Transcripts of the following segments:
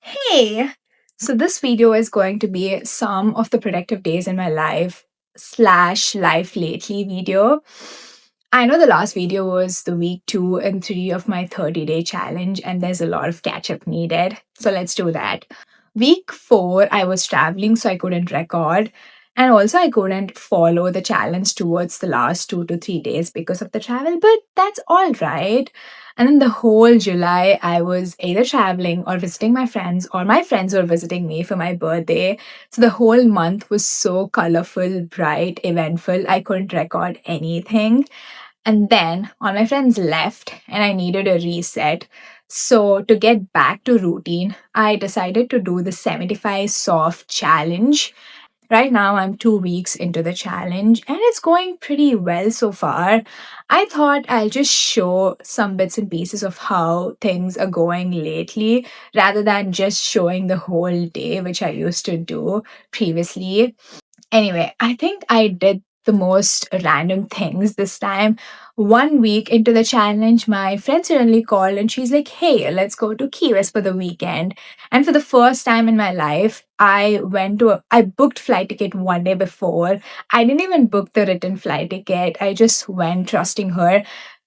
Hey, so this video is going to be some of the productive days in my life slash life lately video. I know the last video was the week 2 and 3 of my 30-day challenge, and there's a lot of catch up needed. So let's do that. Week 4, I was traveling, so I couldn't record. And also, I couldn't follow the challenge towards the last 2 to 3 days because of the travel, but that's all right. And then the whole July, I was either traveling or visiting my friends, or my friends were visiting me for my birthday. So the whole month was so colorful, bright, eventful. I couldn't record anything. And then all my friends left, and I needed a reset. So to get back to routine, I decided to do the 75 soft challenge. Right now, I'm 2 weeks into the challenge and it's going pretty well so far. I thought I'll just show some bits and pieces of how things are going lately rather than just showing the whole day, which I used to do previously. Anyway, I think I did the most random things this time. 1 week into the challenge, my friend suddenly called and she's like, "Hey, let's go to Key West for the weekend." And for the first time in my life, I booked flight ticket 1 day before. I didn't even book the written flight ticket. I just went trusting her.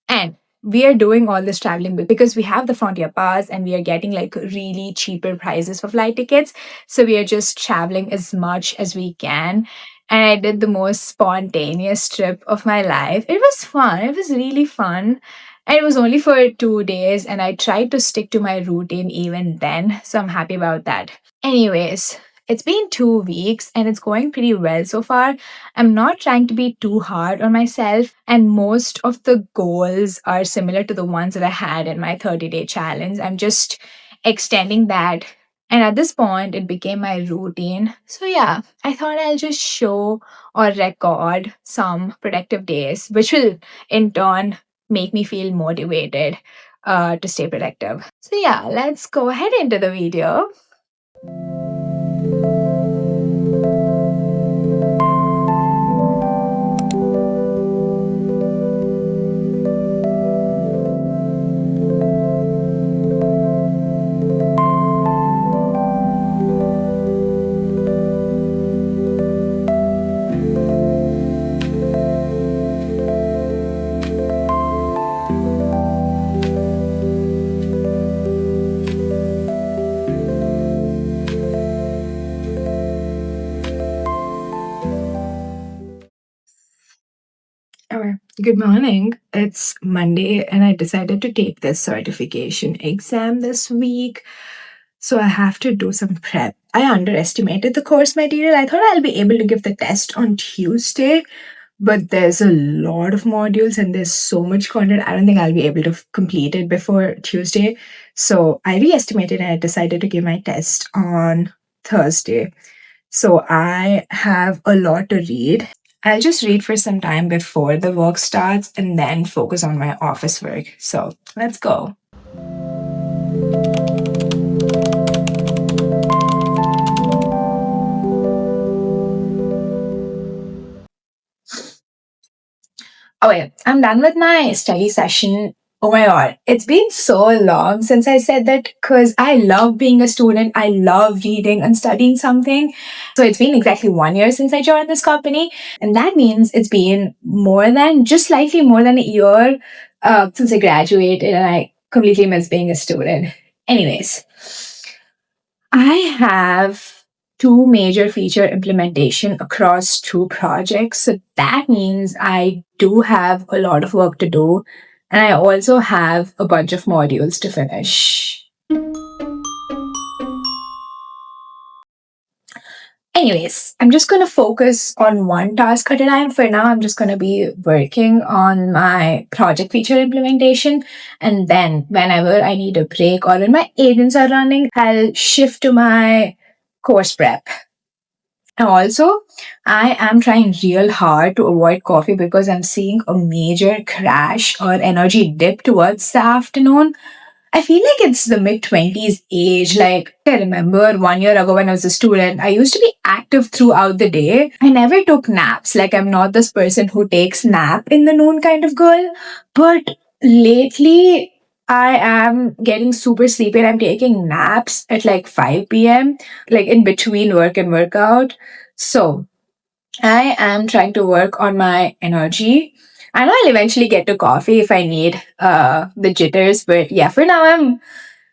And we are doing all this traveling because we have the Frontier Pass and we are getting like really cheaper prices for flight tickets. So we are just traveling as much as we can. And I did the most spontaneous trip of my life. It was fun. It was really fun. And it was only for 2 days, and I tried to stick to my routine even then. So I'm happy about that. Anyways, it's been 2 weeks and it's going pretty well so far. I'm not trying to be too hard on myself, and most of the goals are similar to the ones that I had in my 30-day challenge. I'm just extending that. And at this point, it became my routine. So, yeah, I thought I'll just show or record some productive days, which will in turn make me feel motivated to stay productive. So, yeah, let's go ahead into the video. Good morning. It's Monday, and I decided to take this certification exam this week. So I have to do some prep. I underestimated the course material. I thought I'll be able to give the test on Tuesday, but there's a lot of modules and there's so much content. I don't think I'll be able to complete it before Tuesday. So I re-estimated and I decided to give my test on Thursday. So I have a lot to read. I'll just read for some time before the work starts and then focus on my office work. So let's go. Okay, I'm done with my study session. Oh my god, it's been so long since I said that because I love being a student. I love reading and studying something. So it's been exactly 1 year since I joined this company. And that means it's been just slightly more than a year since I graduated, and I completely miss being a student. Anyways, I have two major feature implementation across two projects. So that means I do have a lot of work to do. And I also have a bunch of modules to finish. Anyways, I'm just going to focus on one task at a time. For now, I'm just going to be working on my project feature implementation. And then whenever I need a break or when my agents are running, I'll shift to my course prep. And also, I am trying real hard to avoid coffee because I'm seeing a major crash or energy dip towards the afternoon. I feel like it's the mid 20s age. Like, I remember 1 year ago when I was a student, I used to be active throughout the day. I never took naps. Like, I'm not this person who takes nap in the noon kind of girl. But lately, I am getting super sleepy and I'm taking naps at like 5 p.m., like in between work and workout. So I am trying to work on my energy. I know I'll eventually get to coffee if I need the jitters, but yeah, for now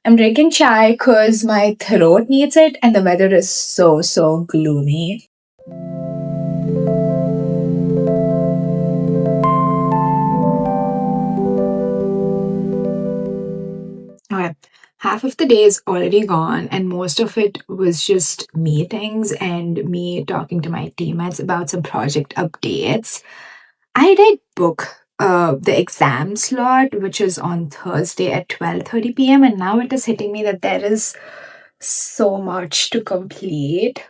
I'm drinking chai because my throat needs it and the weather is so gloomy. Okay. Half of the day is already gone, and most of it was just meetings and me talking to my teammates about some project updates. I did book the exam slot, which is on Thursday at 12:30 p.m., and now it is hitting me that there is so much to complete.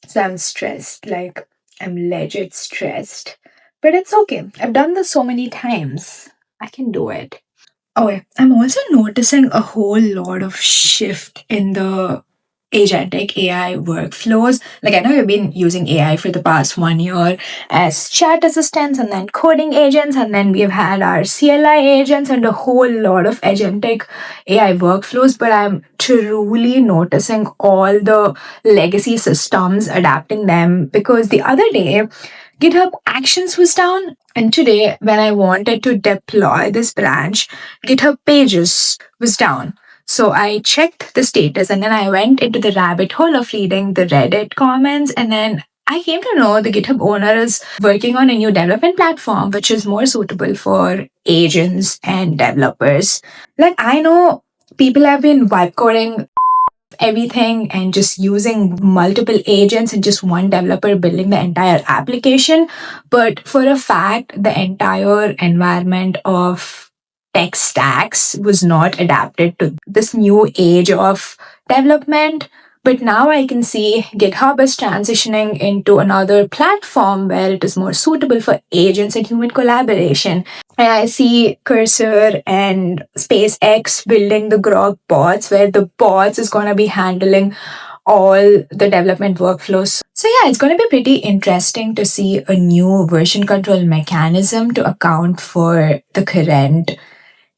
So I'm stressed, like I'm legit stressed. But it's okay. I've done this so many times. I can do it. Okay. I'm also noticing a whole lot of shift in the agentic AI workflows. Like I know you've been using AI for the past 1 year as chat assistants and then coding agents, and then we've had our CLI agents and a whole lot of agentic AI workflows. But I'm truly noticing all the legacy systems adapting them because the other day GitHub Actions was down. And today, when I wanted to deploy this branch, GitHub Pages was down. So I checked the status and then I went into the rabbit hole of reading the Reddit comments. And then I came to know the GitHub owner is working on a new development platform, which is more suitable for agents and developers. Like, I know people have been vibe coding everything and just using multiple agents and just one developer building the entire application. But for a fact, the entire environment of tech stacks was not adapted to this new age of development. But now I can see GitHub is transitioning into another platform where it is more suitable for agents and human collaboration. And I see Cursor and SpaceX building the Grok bots, where the bots is going to be handling all the development workflows. So, yeah, it's going to be pretty interesting to see a new version control mechanism to account for the current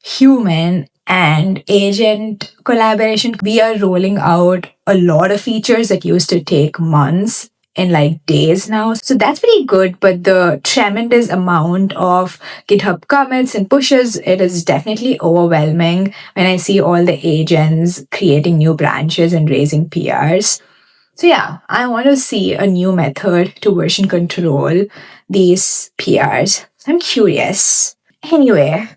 human and agent collaboration. We are rolling out a lot of features that used to take months in like days now. So that's pretty good. But the tremendous amount of GitHub commits and pushes, it is definitely overwhelming when I see all the agents creating new branches and raising PRs. So yeah, I want to see a new method to version control these PRs. I'm curious. Anyway,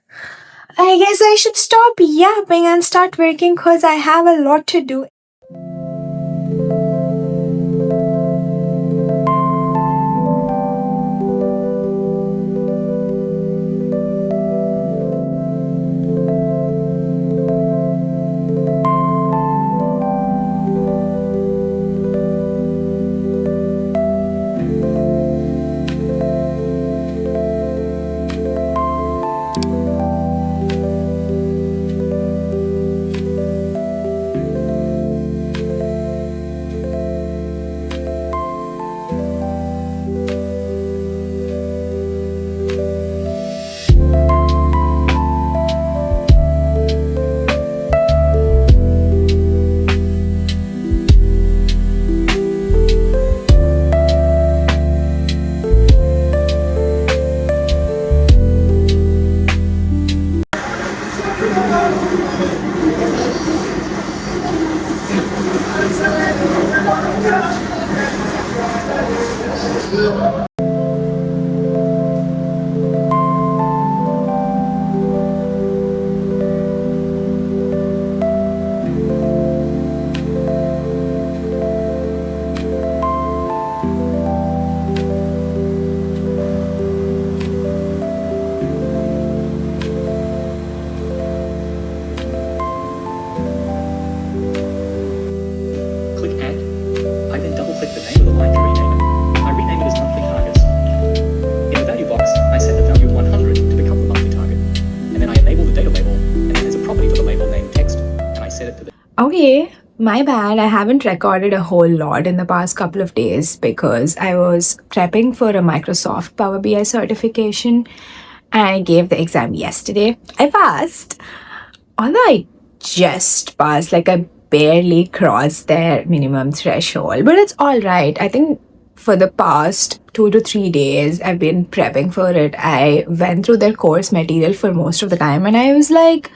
I guess I should stop yapping and start working because I have a lot to do. Click Add. I then double-click the name of the line to rename it. I rename it as Monthly Targets. In the value box, I set the value of 100 to become the monthly target. And then I enable the data label, and then there's a property for the label named text, and I set it to the... Okay, my bad. I haven't recorded a whole lot in the past couple of days because I was prepping for a Microsoft Power BI certification and I gave the exam yesterday. I passed. although I just passed, like I barely crossed their minimum threshold, but it's all right. I think for the past 2 to 3 days, I've been prepping for it. I went through their course material for most of the time, and I was like,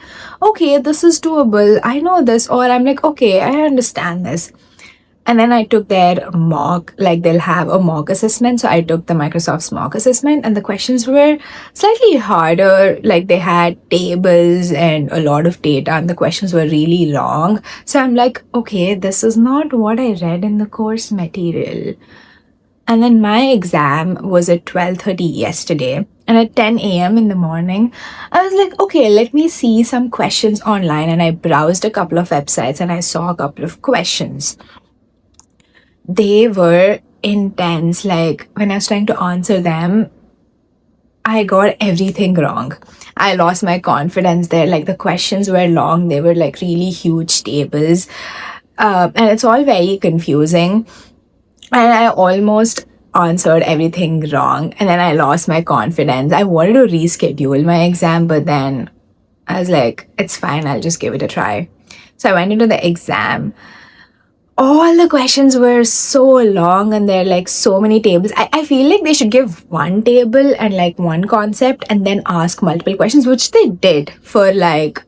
okay, this is doable. I know this, or I'm like, okay, I understand this. And then I took their mock, like they'll have a mock assessment. So I took the Microsoft's mock assessment, and the questions were slightly harder. Like they had tables and a lot of data, and the questions were really long. So I'm like, okay, this is not what I read in the course material. And then my exam was at 12:30 yesterday. And at 10 a.m. in the morning, I was like, okay, let me see some questions online. And I browsed a couple of websites and I saw a couple of questions. They were intense. Like when I was trying to answer them, I got everything wrong. I lost my confidence there. Like the questions were long, they were like really huge tables. And it's all very confusing. And I almost answered everything wrong. And then I lost my confidence. I wanted to reschedule my exam, but then I was like, it's fine, I'll just give it a try. So I went into the exam. All the questions were so long and there are like so many tables. I feel like they should give one table and like one concept and then ask multiple questions, which they did for like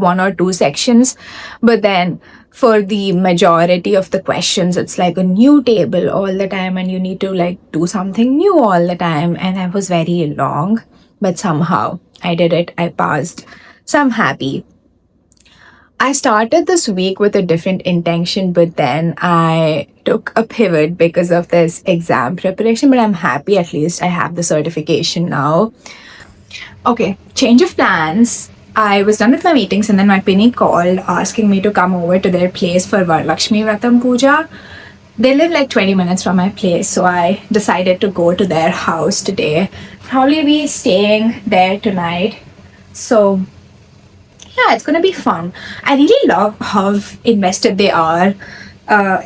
one or two sections. But then for the majority of the questions, it's like a new table all the time and you need to like do something new all the time. And I was very long, but somehow I did it. I passed. So I'm happy. I started this week with a different intention, but then I took a pivot because of this exam preparation. But I'm happy at least I have the certification now. Okay, change of plans. I was done with my meetings and then my pinny called asking me to come over to their place for Varalakshmi Pooja. They live like 20 minutes from my place, so I decided to go to their house today. Probably be staying there tonight. So yeah, it's gonna be fun. I really love how invested they are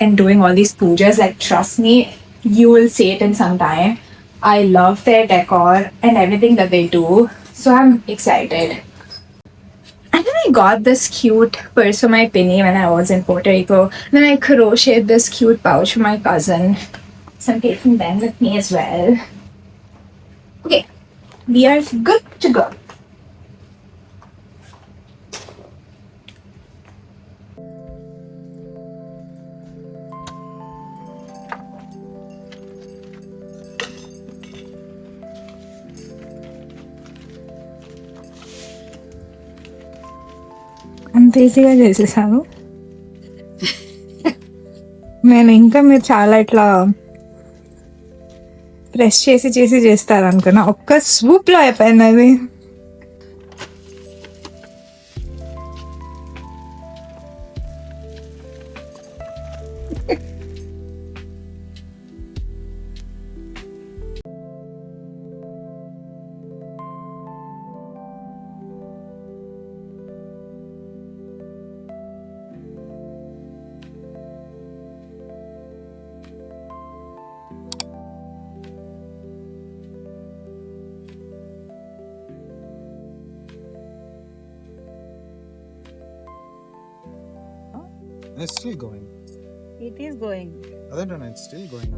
in doing all these pujas. Like, trust me, you will see it in some time. I love their decor and everything that they do. So I'm excited. And then I got this cute purse for my Pinny when I was in Puerto Rico. Then I crocheted this cute pouch for my cousin. So I'm taking them with me as well. Okay, we are good to go. అంత ఈజీగా చేసేసాను. నేను ఇంకా మీరు చాలా ఇట్లా press చేసి చేసి చేస్తారనుకున్నా. ఒక్క స్వూప్లో అయిపోయింది అది. It's still going. It is going. Other than it's still going.